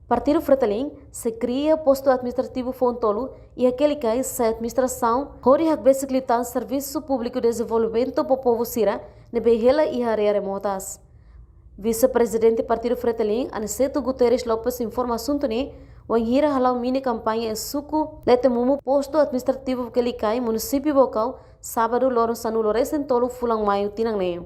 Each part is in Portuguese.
Partido Fretilin se cria posto administrativo Fontolo e aquele que é a administração hori hak basically tan serviço público de desenvolvimento para o povo sira ne behela e área remotas. Vice-presidente Partido Fretilin Aniceto Guterres Lopes informa assunto ne wanhira halau mini campanha suku lete mumu posto administrativo que likai município vocal sábado loron sanu loresen tolo fulang maio tinang ne.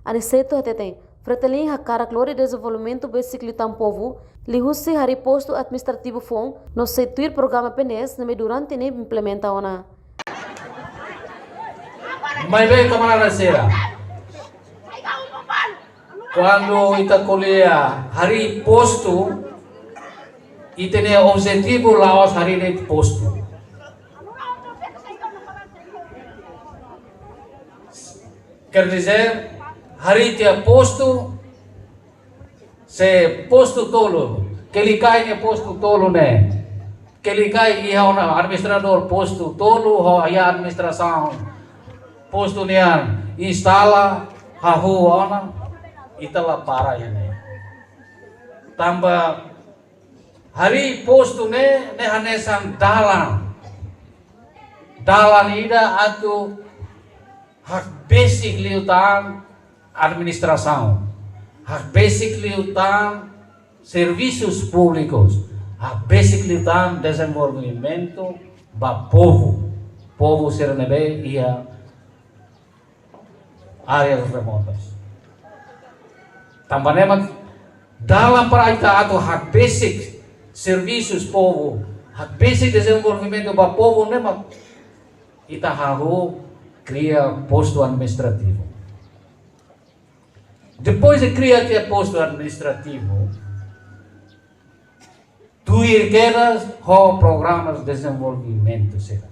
Aniceto hatete Fretilin hakara glória desenvolvimento basically tan povo lihusi hari posto administrativo fon no setuir programa PNS na durante ne implementa ona. May bem camarada sera. Quando ita kuliah hari posto ita ne objetivo laos hari ne posto. Quer dizer, hari tia posto se posto tolo, que lhe cai ne posto tolo ne, que lhe cai ia ona administrador posto tolo ho ia administração posto nian instala hahu ona itala para ne. Tambah hari posto ne hanesan dalan ida atu hak basic liutan administração. Hak basically utang serviços públicos, hak basically utang desenvolvimento ba povo Serenebe ia áreas remotas. Também dalam para ita ato hak basic serviços povo, hak basic desenvolvimento ba povo nema ita haru cria posto administrativo. Depois de criar o posto administrativo, tu irqueras ho programas de desenvolvimento será.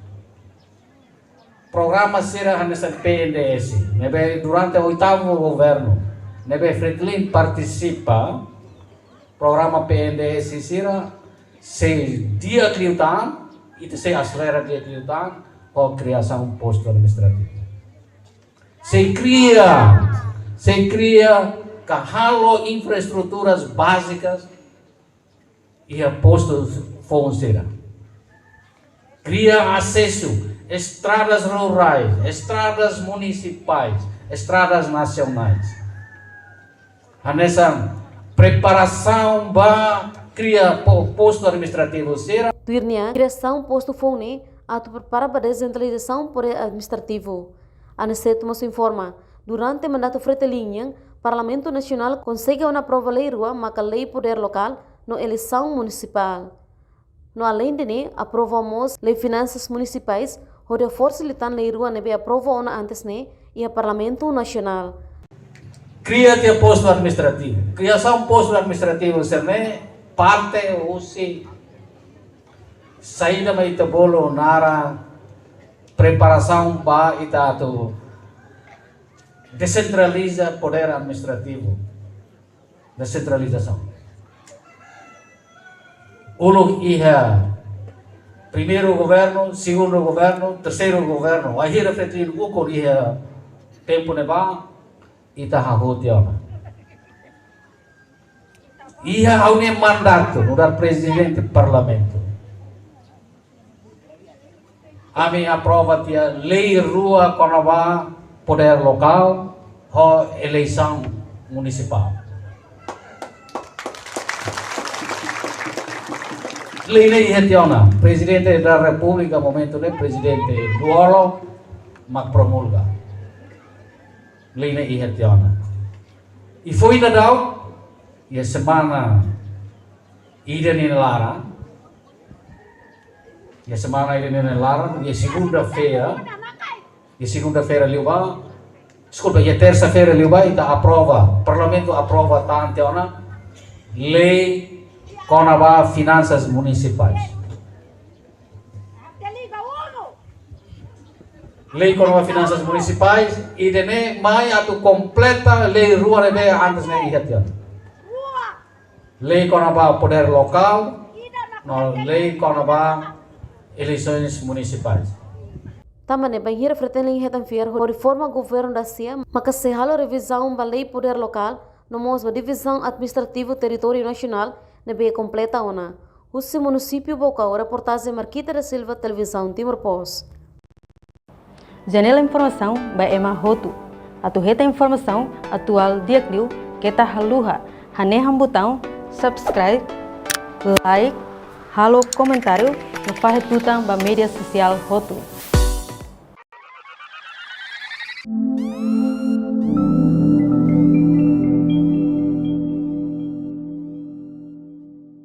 Programas será nessa PNDS. Durante o 8º governo, nebe Fretilin participa programa PNDS será se dia cliutan e se acelera dia cliutan ho criação posto administrativo. Se cria kahalo infraestruturas básicas e a postos fonseira. Cria acesso, estradas rurais, estradas municipais, estradas nacionais. Nessa preparação para criar posto administrativo será. Tuirnia criação posto fone atu prepara para descentralização por administrativo. Aniceto nos informa. Durante o mandato Fretilin, Parlamento Nacional consegue uma prova lei rua, maka lei poder local no eleição municipal. No além de ne, aprovamos lei finanças municipais, onde força litan lei rua nebe aprova ona antes ne e a Parlamento Nacional. Cria posto administrativo. Criação posto administrativo serne parte usi saída mai tabolo nara preparação ba itato descentraliza poder administrativo, descentralização. Ulog iha primeiro governo, segundo governo, terceiro governo. Ahira Fretilin ukor iha tempo neba ita hahotiona. Iha haune mandato nudar presidente parlamento. Ami aprova tia lei rua konaba poder local ou eleição municipal. Lei hetiona, presidente da República momento ne presidente Duolo mak promulga. Lei hetiona. E foi na dau e semana ida ni lara. E semana ida ni lara e segunda-feira liuba, desculpa, e terça-feira liuba ita aprova, parlamento aprova tante ona lei conaba finanças municipais. Lei conaba finanças municipais e dene mai atu completa lei rua nebe antes ne ihatian. Lei conaba poder local, no lei conaba eleições municipais. Tamane banhira Fretilin hetan fier ho reforma governo da SIA, maka se halo revisão ba lei poder local, no mos ba divisão administrativo território nacional, na beia completa ona. O município Bocau, reportagem Marquita da Silva, Televisão Timor Post. Janela Informação by Emma Hotu. Atuheta informação atual diakliu kita haluha. Haneham botão subscribe, like, halo comentário no farretutang ba media social Hotu.